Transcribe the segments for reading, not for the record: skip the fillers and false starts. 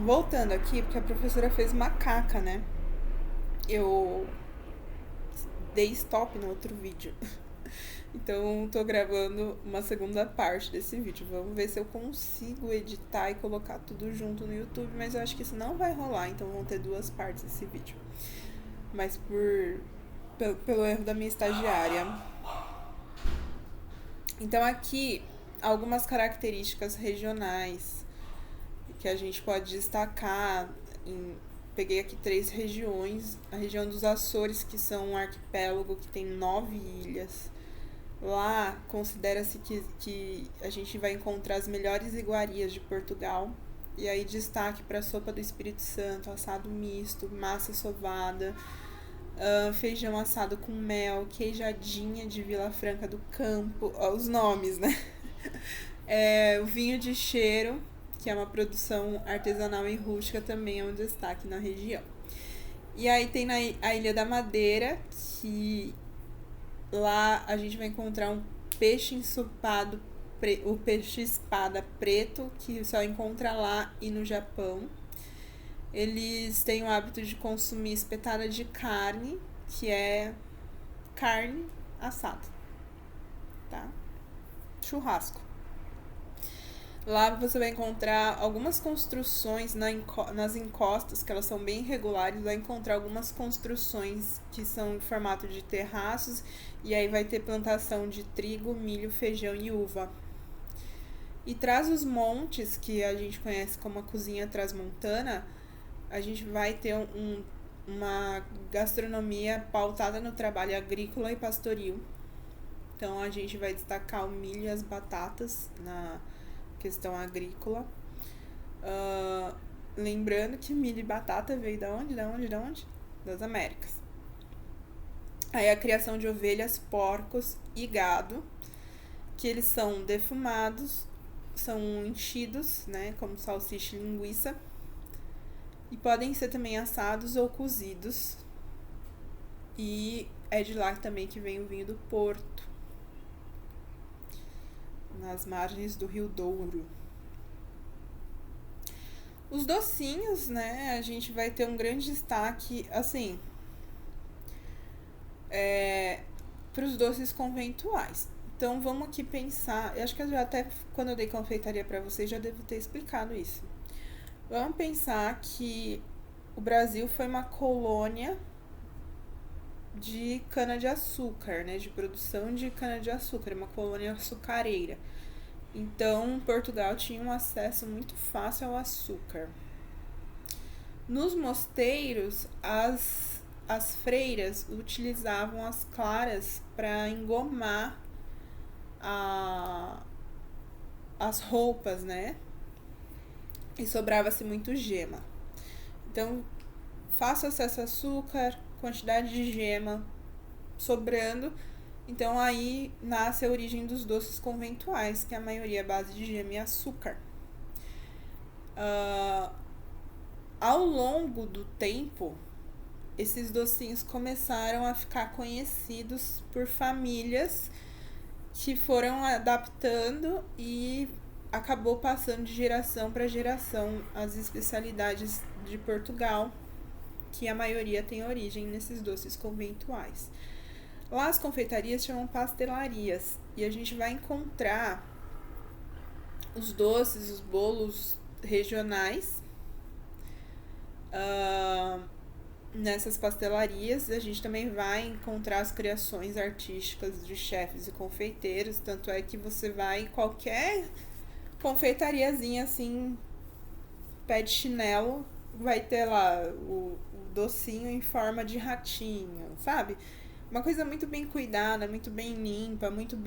voltando aqui, porque a professora fez macaca, né? Eu dei stop no outro vídeo. Então, tô gravando uma segunda parte desse vídeo. Vamos ver se eu consigo editar e colocar tudo junto no YouTube, mas eu acho que isso não vai rolar, então vão ter duas partes desse vídeo. Mas pelo erro da minha estagiária. Então, aqui, algumas características regionais que a gente pode destacar. Peguei aqui 3 regiões. A região dos Açores, que são um arquipélago que tem 9 ilhas. Lá considera-se que a gente vai encontrar as melhores iguarias de Portugal. E aí destaque para a sopa do Espírito Santo, assado misto, massa sovada, feijão assado com mel, queijadinha de Vila Franca do Campo, os nomes, né? O vinho de cheiro, que é uma produção artesanal e rústica, também é um destaque na região. E aí tem a Ilha da Madeira, que lá a gente vai encontrar um peixe ensopado, o peixe espada preto, que só encontra lá e no Japão. Eles têm o hábito de consumir espetada de carne, que é carne assada, tá? Churrasco. Lá você vai encontrar algumas construções nas encostas, que elas são bem irregulares. Vai encontrar algumas construções que são em formato de terraços. E aí vai ter plantação de trigo, milho, feijão e uva. E traz os montes, que a gente conhece como a cozinha transmontana, a gente vai ter uma gastronomia pautada no trabalho agrícola e pastoril. Então a gente vai destacar o milho e as batatas na questão agrícola. Lembrando que milho e batata veio da onde? Das Américas. Aí a criação de ovelhas, porcos e gado, que eles são defumados, são enchidos, né, como salsicha e linguiça, e podem ser também assados ou cozidos. E é de lá também que vem o vinho do Porto, nas margens do Rio Douro. Os docinhos, né, a gente vai ter um grande destaque, assim, para os doces conventuais. Então vamos aqui pensar, eu acho que eu já até quando eu dei confeitaria para vocês já devo ter explicado isso. Vamos pensar que o Brasil foi uma colônia de cana-de-açúcar, né, de produção de cana-de-açúcar, uma colônia açucareira. Então, Portugal tinha um acesso muito fácil ao açúcar. Nos mosteiros, as freiras utilizavam as claras para engomar as roupas, né? E sobrava-se muito gema. Então, fácil acesso a açúcar, quantidade de gema sobrando. Então aí nasce a origem dos doces conventuais, que a maioria é base de gema e açúcar. Ao longo do tempo, esses docinhos começaram a ficar conhecidos por famílias que foram adaptando e acabou passando de geração para geração as especialidades de Portugal, que a maioria tem origem nesses doces conventuais. Lá as confeitarias chamam pastelarias e a gente vai encontrar os doces, os bolos regionais. Nessas pastelarias a gente também vai encontrar as criações artísticas de chefes e confeiteiros, tanto é que você vai em qualquer confeitariazinha assim, pé de chinelo, vai ter lá o docinho em forma de ratinho, sabe? Uma coisa muito bem cuidada, muito bem limpa, muito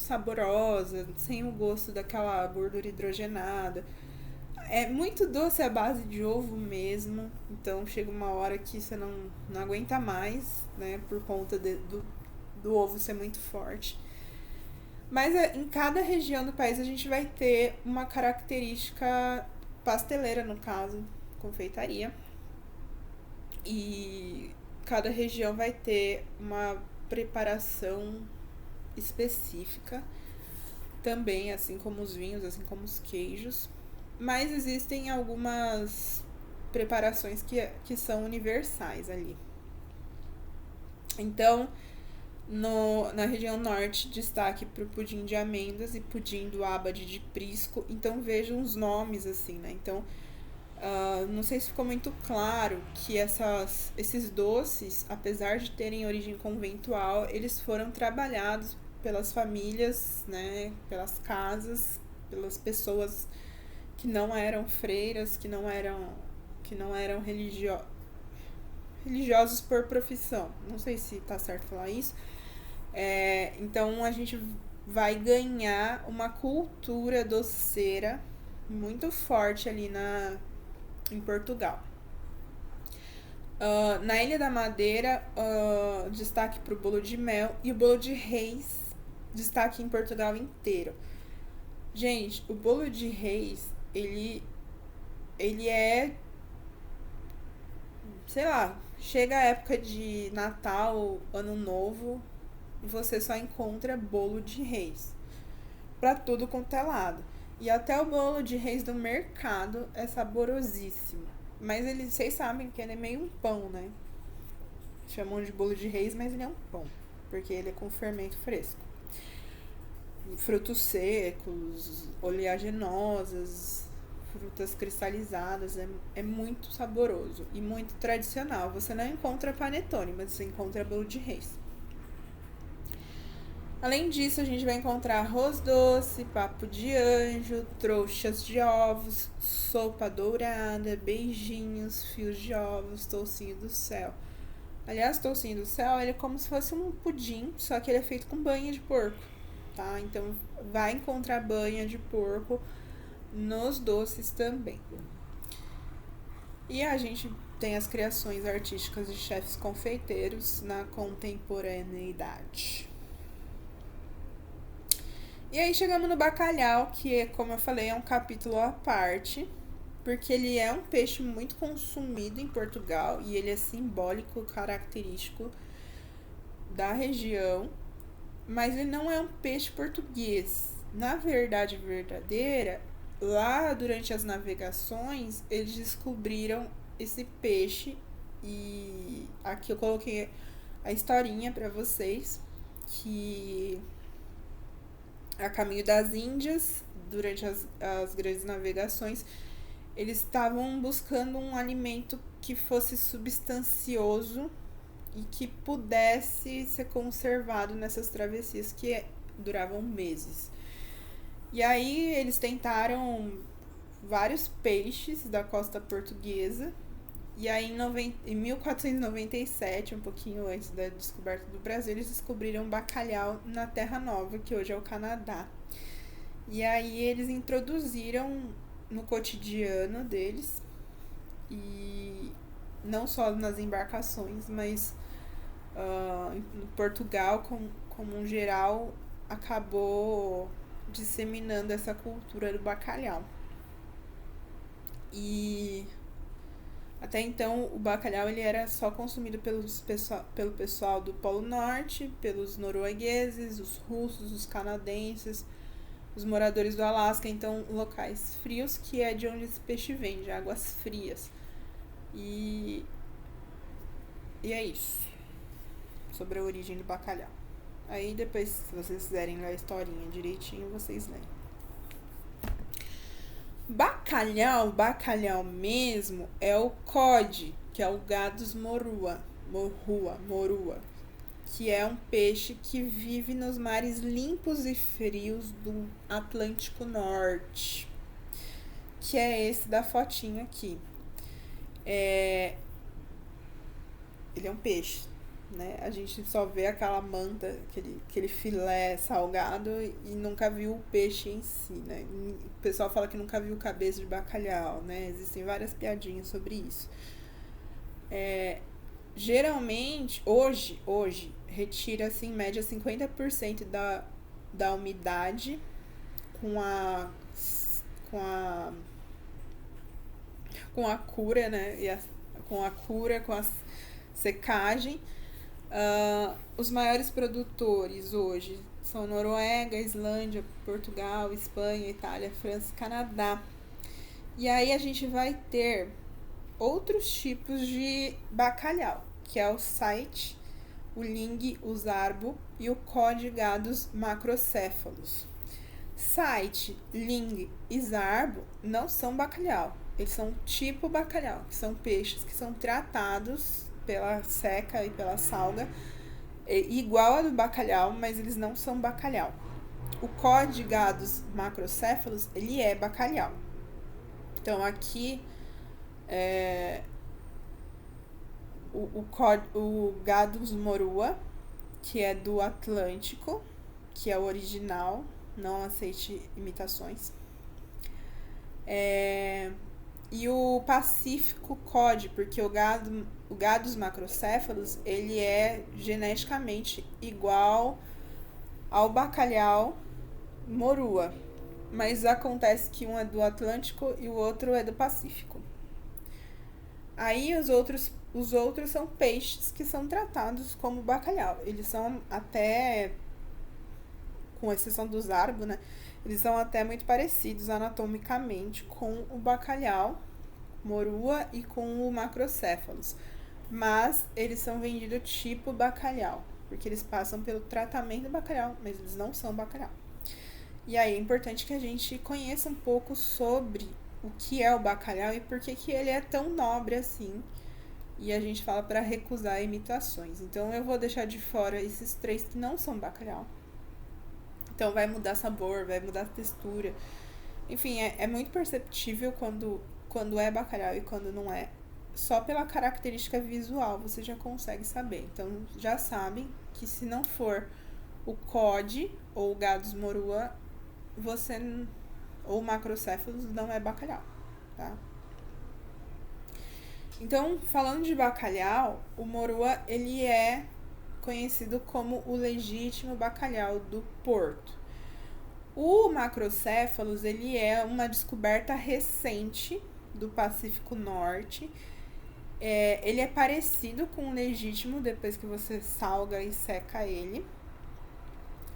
saborosa, sem o gosto daquela gordura hidrogenada. É muito doce à base de ovo mesmo, então chega uma hora que você não aguenta mais, né, por conta do ovo ser muito forte. Mas em cada região do país a gente vai ter uma característica pasteleira, no caso, confeitaria. E cada região vai ter uma preparação específica também, assim como os vinhos, assim como os queijos. mas existem algumas preparações que são universais ali. Então, na região norte, destaque para o pudim de amêndoas e pudim do Abade de Prisco. Então, vejam os nomes assim, né? Então, não sei se ficou muito claro que esses doces, apesar de terem origem conventual, eles foram trabalhados pelas famílias, né, pelas casas, pelas pessoas que não eram freiras, que não eram religiosos por profissão. Não sei se tá certo falar isso. Então a gente vai ganhar uma cultura doceira muito forte ali em Portugal. Na Ilha da Madeira, destaque para o bolo de mel e o bolo de reis, destaque em Portugal inteiro. Gente, o bolo de reis, ele é, sei lá, chega a época de Natal, Ano Novo, e você só encontra bolo de reis pra tudo quanto é lado. E até o bolo de reis do mercado é saborosíssimo. Mas vocês sabem que ele é meio um pão, né? Chamam de bolo de reis, mas ele é um pão, porque ele é com fermento fresco. Frutos secos, oleaginosas, frutas cristalizadas, é muito saboroso e muito tradicional. Você não encontra panetone, mas você encontra bolo de reis. Além disso, a gente vai encontrar arroz doce, papo de anjo, trouxas de ovos, sopa dourada, beijinhos, fios de ovos, toucinho do céu. Aliás, toucinho do céu, ele é como se fosse um pudim, só que ele é feito com banha de porco, tá? Então, vai encontrar banha de porco nos doces também. E a gente tem as criações artísticas de chefes confeiteiros na contemporaneidade. E aí chegamos no bacalhau, que, como eu falei, é um capítulo à parte, porque ele é um peixe muito consumido em Portugal e ele é simbólico, característico da região, mas ele não é um peixe português. Na verdade verdadeira, lá durante as navegações, eles descobriram esse peixe e aqui eu coloquei a historinha para vocês que a caminho das Índias, durante as grandes navegações, eles estavam buscando um alimento que fosse substancioso e que pudesse ser conservado nessas travessias que duravam meses. E aí eles tentaram vários peixes da costa portuguesa. E aí em 1497, um pouquinho antes da descoberta do Brasil, eles descobriram bacalhau na Terra Nova, que hoje é o Canadá. E aí eles introduziram no cotidiano deles, e não só nas embarcações, mas em Portugal, como um geral, acabou disseminando essa cultura do bacalhau. E até então o bacalhau ele era só consumido pelo pessoal do Polo Norte, pelos noruegueses, os russos, os canadenses, os moradores do Alasca, então locais frios, que é de onde esse peixe vem, de águas frias. E é isso sobre a origem do bacalhau. Aí depois, se vocês quiserem ler a historinha direitinho, vocês leem. Bacalhau mesmo, é o cod, que é o Gadus morua, que é um peixe que vive nos mares limpos e frios do Atlântico Norte, que é esse da fotinho aqui. Ele é um peixe, né? A gente só vê aquela manta, aquele filé salgado e nunca viu o peixe em si, né? O pessoal fala que nunca viu cabeça de bacalhau, né? Existem várias piadinhas sobre isso. Geralmente, hoje, retira-se em média 50% da umidade com a cura, né? Com a secagem. Os maiores produtores hoje são Noruega, Islândia, Portugal, Espanha, Itália, França e Canadá. E aí a gente vai ter outros tipos de bacalhau, que é o site, o ling, o zarbo e o codigados macrocéfalos. Site, ling e zarbo não são bacalhau. Eles são tipo bacalhau, que são peixes que são tratados pela seca e pela salga, igual a do bacalhau, mas eles não são bacalhau. O codigados macrocéfalos, ele é bacalhau. Então aqui o Gadus morua, que é do Atlântico, que é o original, não aceite imitações. E o Pacífico cod, porque o Gadus macrocéfalos, ele é geneticamente igual ao bacalhau morua, mas acontece que um é do Atlântico e o outro é do Pacífico. Aí os outros são peixes que são tratados como bacalhau. Eles são até, com exceção do zarbo, né? Eles são até muito parecidos anatomicamente com o bacalhau morua e com o macrocéfalos. Mas eles são vendidos tipo bacalhau, porque eles passam pelo tratamento do bacalhau, mas eles não são bacalhau. E aí é importante que a gente conheça um pouco sobre o que é o bacalhau e por que ele é tão nobre assim. E a gente fala para recusar imitações. Então eu vou deixar de fora esses 3 que não são bacalhau. Então vai mudar sabor, vai mudar textura. Enfim, é muito perceptível quando é bacalhau e quando não é. Só pela característica visual você já consegue saber. Então já sabem que se não for o cod ou o Gadus morua, você ou macrocéfalos não é bacalhau, tá? Então, falando de bacalhau, o morua ele é conhecido como o legítimo bacalhau do Porto. O macrocéfalos ele é uma descoberta recente do Pacífico Norte. Ele é parecido com o legítimo depois que você salga e seca ele.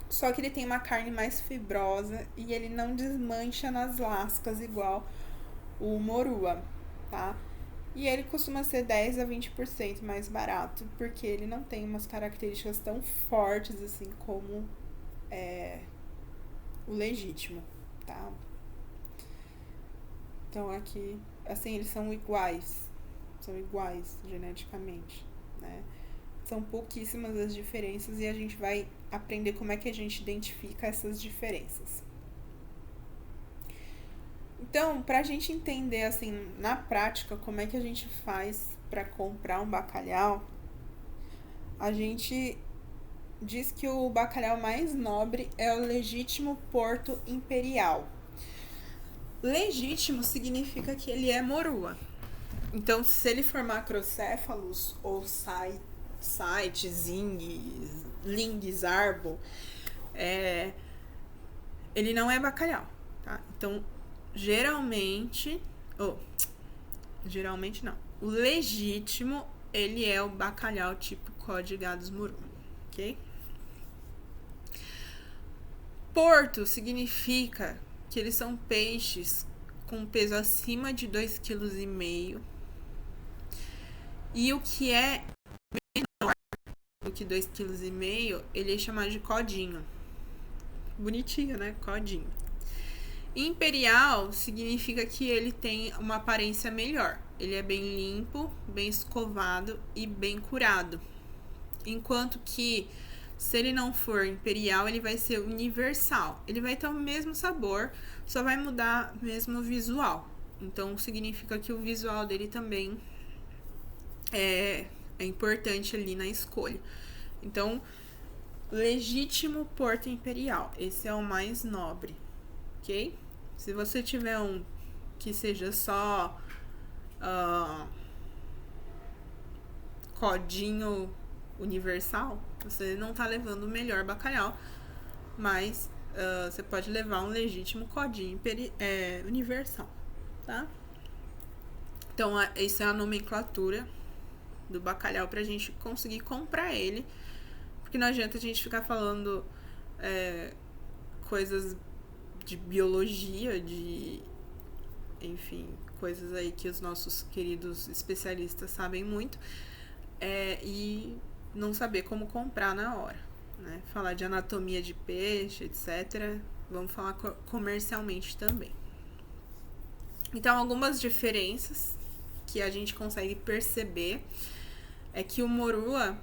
Só que ele tem uma carne mais fibrosa e ele não desmancha nas lascas igual o morua, tá? E ele costuma ser 10 a 20% mais barato, porque ele não tem umas características tão fortes assim como o legítimo, tá? Então aqui, assim, eles são iguais geneticamente, né? São pouquíssimas as diferenças e a gente vai aprender como é que a gente identifica essas diferenças. Então, pra gente entender, assim, na prática, como é que a gente faz para comprar um bacalhau, a gente diz que o bacalhau mais nobre é o legítimo Porto Imperial. Legítimo significa que ele é morua. Então, se ele for macrocéfalos ou site, zing, ling, zarbo, ele não é bacalhau, tá? Então, geralmente não. O legítimo, ele é o bacalhau tipo codigados morua, ok? Porto significa que eles são peixes com peso acima de 2,5 kg. E o que é menor do que 2,5 kg, ele é chamado de codinho. Bonitinho, né? Codinho. Imperial significa que ele tem uma aparência melhor. Ele é bem limpo, bem escovado e bem curado. Enquanto que, se ele não for imperial, ele vai ser universal. Ele vai ter o mesmo sabor, só vai mudar mesmo o visual. Então, significa que o visual dele também é importante ali na escolha. Então, legítimo Porto Imperial. Esse é o mais nobre, ok? Se você tiver um que seja só codinho universal, você não tá levando o melhor bacalhau, mas você pode levar um legítimo codinho universal, tá? Então, essa é a nomenclatura do bacalhau pra gente conseguir comprar ele, porque não adianta a gente ficar falando coisas de biologia, de enfim, coisas aí que os nossos queridos especialistas sabem muito, e não saber como comprar na hora, né? Falar de anatomia de peixe, etc. Vamos falar comercialmente também. Então, algumas diferenças que a gente consegue perceber é que o morua,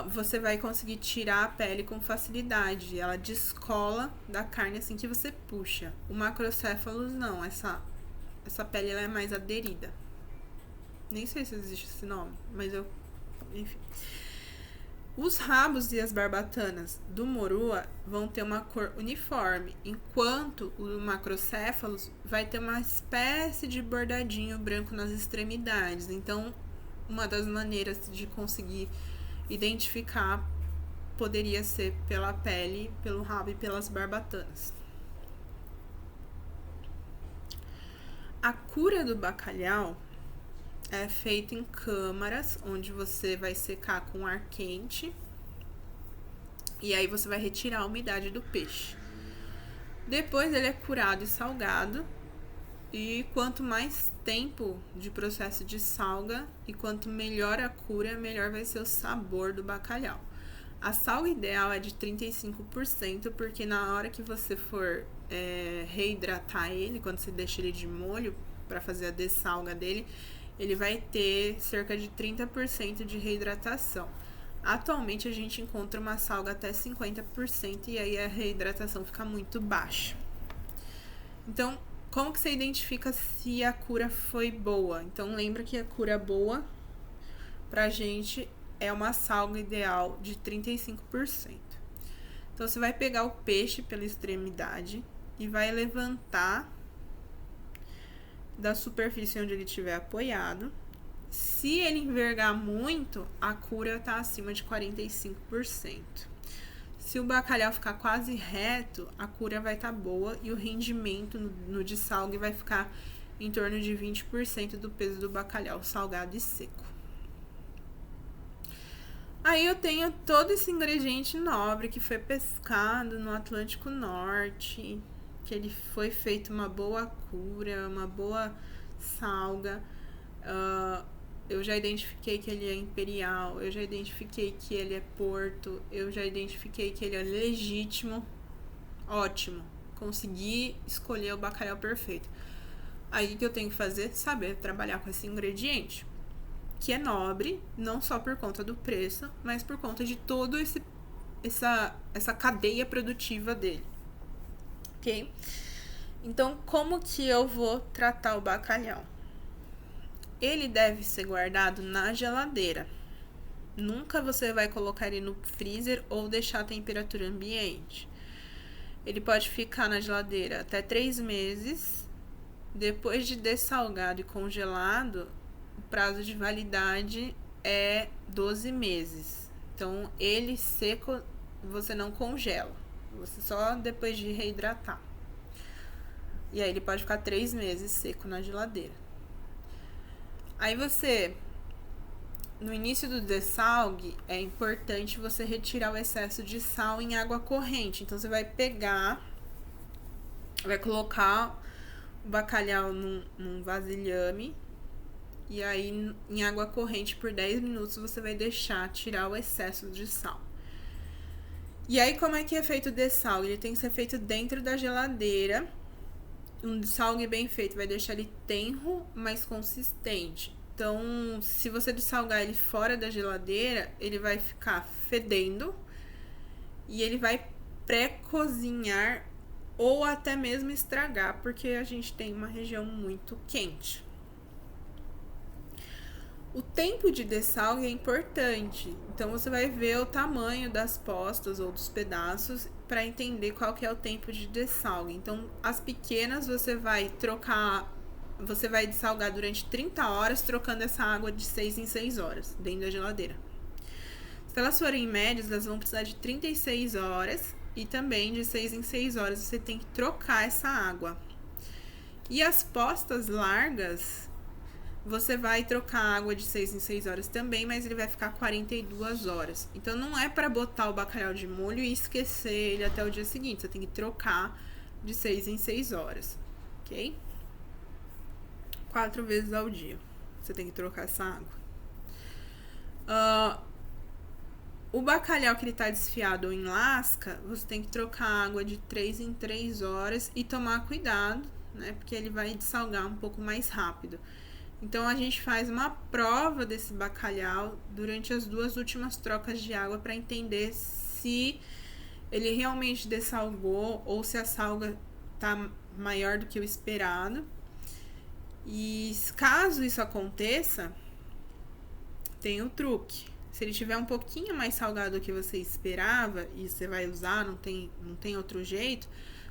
você vai conseguir tirar a pele com facilidade. Ela descola da carne assim que você puxa. O macrocéfalos não, essa pele ela é mais aderida. Nem sei se existe esse nome, mas enfim. Os rabos e as barbatanas do morua vão ter uma cor uniforme, enquanto o macrocéfalos vai ter uma espécie de bordadinho branco nas extremidades. Então, uma das maneiras de conseguir identificar poderia ser pela pele, pelo rabo e pelas barbatanas. A cura do bacalhau é feita em câmaras, onde você vai secar com ar quente e aí você vai retirar a umidade do peixe. Depois ele é curado e salgado, e quanto mais tempo de processo de salga e quanto melhor a cura, melhor vai ser o sabor do bacalhau. A salga ideal é de 35%, porque na hora que você for reidratar ele, quando você deixa ele de molho para fazer a dessalga dele, ele vai ter cerca de 30% de reidratação. Atualmente a gente encontra uma salga até 50% e aí a reidratação fica muito baixa. Então, como que você identifica se a cura foi boa? Então, lembra que a cura boa pra gente é uma salga ideal de 35%. Então, você vai pegar o peixe pela extremidade e vai levantar da superfície onde ele estiver apoiado. Se ele envergar muito, a cura está acima de 45%. Se o bacalhau ficar quase reto, a cura vai estar boa e o rendimento no dessalgue vai ficar em torno de 20% do peso do bacalhau salgado e seco. Aí eu tenho todo esse ingrediente nobre que foi pescado no Atlântico Norte, que ele foi feito uma boa cura, uma boa salga. Eu já identifiquei que ele é imperial, eu já identifiquei que ele é porto, eu já identifiquei que ele é legítimo. Ótimo, consegui escolher o bacalhau perfeito. Aí o que eu tenho que fazer? Saber trabalhar com esse ingrediente, que é nobre, não só por conta do preço, mas por conta de todo essa cadeia produtiva dele. Ok? Então, como que eu vou tratar o bacalhau? Ele deve ser guardado na geladeira. Nunca você vai colocar ele no freezer ou deixar a temperatura ambiente. Ele pode ficar na geladeira até 3 meses. Depois de dessalgado e congelado, o prazo de validade é 12 meses. Então, ele seco, você não congela. Você só depois de reidratar. E aí ele pode ficar 3 meses seco na geladeira. Aí você, no início do dessalgue, é importante você retirar o excesso de sal em água corrente. Então, você vai pegar, vai colocar o bacalhau num vasilhame, e aí em água corrente por 10 minutos você vai deixar tirar o excesso de sal. E aí, como é que é feito o dessalgue? Ele tem que ser feito dentro da geladeira. Um dessalgue bem feito vai deixar ele tenro, mas consistente. Então, se você dessalgar ele fora da geladeira, ele vai ficar fedendo e ele vai pré-cozinhar ou até mesmo estragar, porque a gente tem uma região muito quente. O tempo de dessalgue é importante, então você vai ver o tamanho das postas ou dos pedaços para entender qual que é o tempo de dessalgue. Então, as pequenas você vai dessalgar durante 30 horas, trocando essa água de 6 em 6 horas dentro da geladeira. Se elas forem médias, elas vão precisar de 36 horas e também de 6 em 6 horas você tem que trocar essa água. E as postas largas, você vai trocar a água de 6 em 6 horas também, mas ele vai ficar 42 horas. Então, não é para botar o bacalhau de molho e esquecer ele até o dia seguinte. Você tem que trocar de 6 em 6 horas, ok? 4 vezes ao dia. Você tem que trocar essa água. O bacalhau que ele tá desfiado ou em lasca, você tem que trocar a água de 3 em 3 horas e tomar cuidado, né? Porque ele vai dessalgar um pouco mais rápido. Então, a gente faz uma prova desse bacalhau durante as 2 últimas trocas de água para entender se ele realmente dessalgou ou se a salga tá maior do que o esperado. E caso isso aconteça, tem o truque. Se ele tiver um pouquinho mais salgado do que você esperava e você vai usar, não tem outro jeito,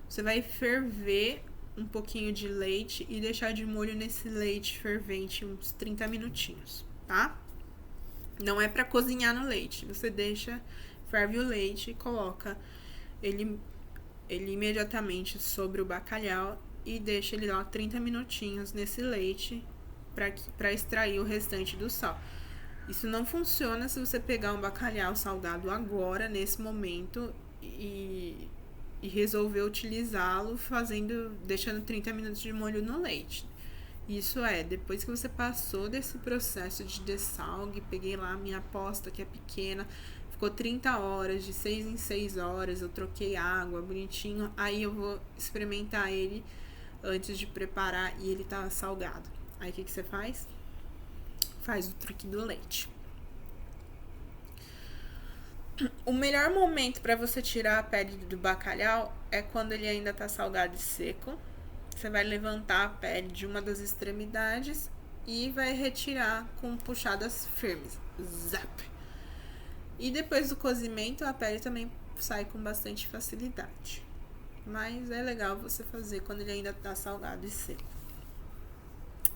você vai ferver um pouquinho de leite e deixar de molho nesse leite fervente uns 30 minutinhos, tá? Não é para cozinhar no leite. Você ferve o leite e coloca ele imediatamente sobre o bacalhau e deixa ele lá 30 minutinhos nesse leite para extrair o restante do sal. Isso não funciona se você pegar um bacalhau salgado agora, nesse momento, e resolver utilizá-lo deixando 30 minutos de molho no leite. Isso depois que você passou desse processo de dessalgue, peguei lá a minha aposta que é pequena, ficou 30 horas, de 6 em 6 horas, eu troquei água, bonitinho, aí eu vou experimentar ele antes de preparar e ele tá salgado. Aí o que você faz? Faz o truque do leite. O melhor momento para você tirar a pele do bacalhau é quando ele ainda tá salgado e seco. Você vai levantar a pele de uma das extremidades e vai retirar com puxadas firmes. Zap! E depois do cozimento, a pele também sai com bastante facilidade. Mas é legal você fazer quando ele ainda tá salgado e seco.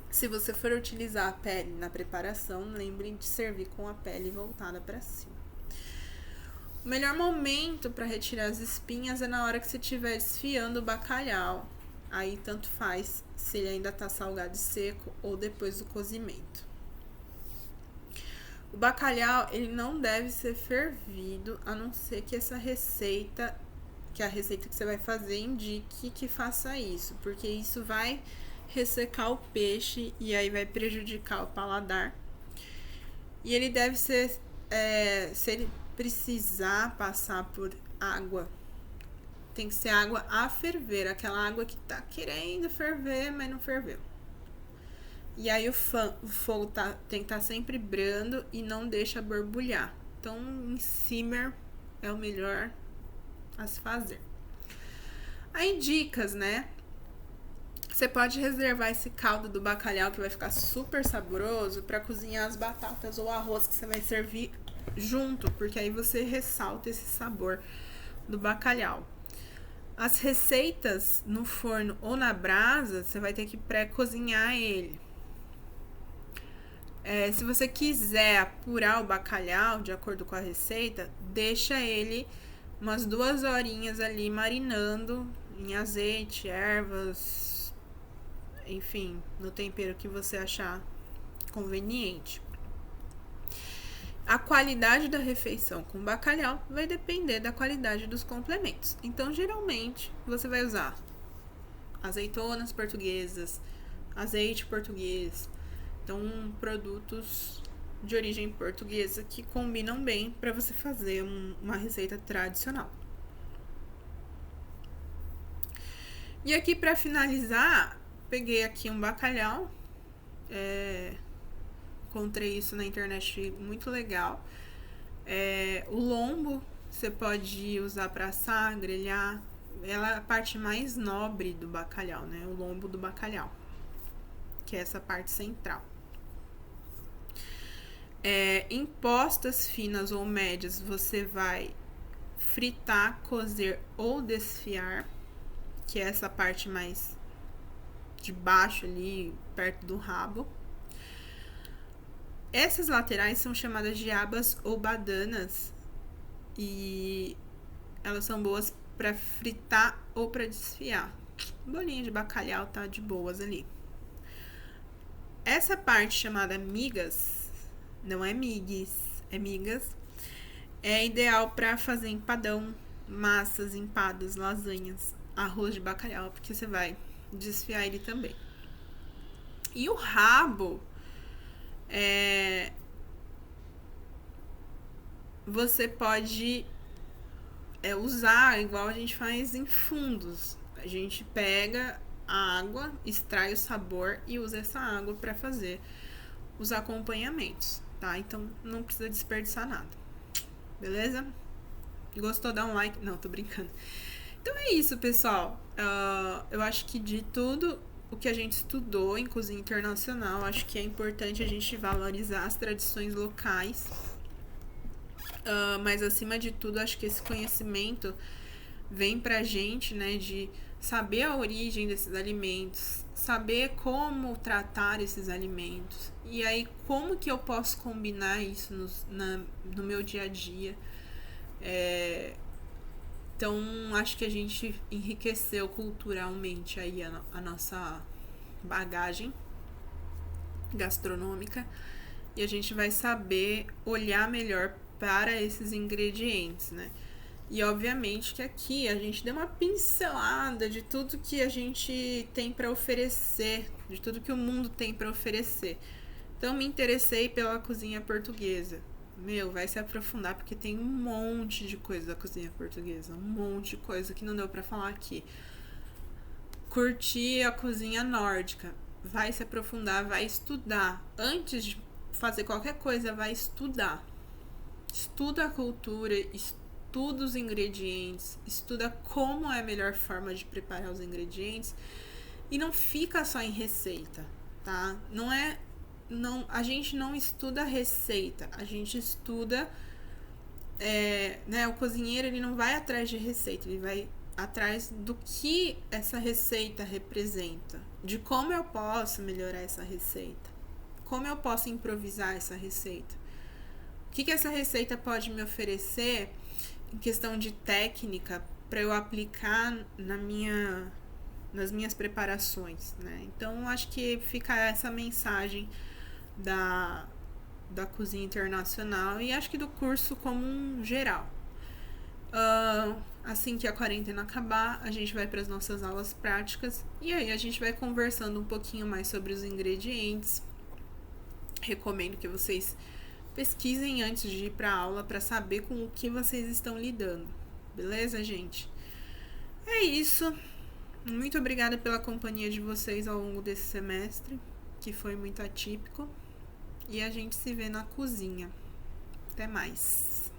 Se você for utilizar a pele na preparação, lembre de servir com a pele voltada para cima. O melhor momento para retirar as espinhas é na hora que você estiver desfiando o bacalhau. Aí tanto faz se ele ainda tá salgado e seco ou depois do cozimento. O bacalhau, ele não deve ser fervido, a não ser que a receita que você vai fazer indique que faça isso, porque isso vai ressecar o peixe e aí vai prejudicar o paladar. E ele deve ser, se ele precisar passar por água, tem que ser água a ferver, aquela água que tá querendo ferver, mas não ferveu. E aí o fogo tem que estar sempre brando e não deixa borbulhar. Então, em simmer é o melhor a se fazer. Aí, dicas, né? Você pode reservar esse caldo do bacalhau que vai ficar super saboroso para cozinhar as batatas ou arroz que você vai servir junto, porque aí você ressalta esse sabor do bacalhau. As receitas no forno ou na brasa, você vai ter que pré-cozinhar ele. Se você quiser apurar o bacalhau de acordo com a receita, deixa ele umas 2 horinhas ali marinando em azeite, ervas, enfim, no tempero que você achar conveniente. A qualidade da refeição com bacalhau vai depender da qualidade dos complementos. Então, geralmente, você vai usar azeitonas portuguesas, azeite português. Então, produtos de origem portuguesa que combinam bem para você fazer uma receita tradicional. E aqui, para finalizar, peguei aqui um bacalhau. Encontrei isso na internet, muito legal. O lombo você pode usar para assar, grelhar. Ela é a parte mais nobre do bacalhau, né? O lombo do bacalhau, que é essa parte central. Em postas finas ou médias, você vai fritar, cozer ou desfiar, que é essa parte mais de baixo ali, perto do rabo. Essas laterais são chamadas de abas ou badanas e elas são boas para fritar ou para desfiar. Bolinha de bacalhau tá de boas ali. Essa parte chamada migas, não é migues, é migas, é ideal para fazer empadão, massas, empadas, lasanhas, arroz de bacalhau, porque você vai desfiar ele também. E o rabo, você pode usar igual a gente faz em fundos. A gente pega a água, extrai o sabor e usa essa água para fazer os acompanhamentos, tá? Então não precisa desperdiçar nada, beleza? Gostou? Dá um like. Não, tô brincando. Então é isso, pessoal. Eu acho que de tudo o que a gente estudou em cozinha internacional, acho que é importante a gente valorizar as tradições locais. Mas acima de tudo, acho que esse conhecimento vem pra gente, né, de saber a origem desses alimentos, saber como tratar esses alimentos, e aí como que eu posso combinar isso no meu dia a dia. Então, acho que a gente enriqueceu culturalmente aí a nossa bagagem gastronômica, e a gente vai saber olhar melhor para esses ingredientes, né? E obviamente que aqui a gente deu uma pincelada de tudo que a gente tem para oferecer, de tudo que o mundo tem para oferecer. Então me interessei pela cozinha portuguesa. Vai se aprofundar porque tem um monte de coisa da cozinha portuguesa, um monte de coisa que não deu para falar aqui. Curtir a cozinha nórdica, vai se aprofundar, vai estudar. Antes de fazer qualquer coisa, vai estudar. Estuda a cultura, estuda os ingredientes, estuda como é a melhor forma de preparar os ingredientes e não fica só em receita, tá? A gente não estuda receita, a gente estuda, o cozinheiro ele não vai atrás de receita, ele vai atrás do que essa receita representa, de como eu posso melhorar essa receita, como eu posso improvisar essa receita, o que essa receita pode me oferecer em questão de técnica para eu aplicar nas minhas preparações, né? Então acho que fica essa mensagem da cozinha internacional e acho que do curso como um geral. Assim que a quarentena acabar, a gente vai para as nossas aulas práticas e aí a gente vai conversando um pouquinho mais sobre os ingredientes. Recomendo que vocês pesquisem antes de ir para a aula para saber com o que vocês estão lidando. Beleza, gente? É isso. Muito obrigada pela companhia de vocês ao longo desse semestre, que foi muito atípico. E a gente se vê na cozinha. Até mais.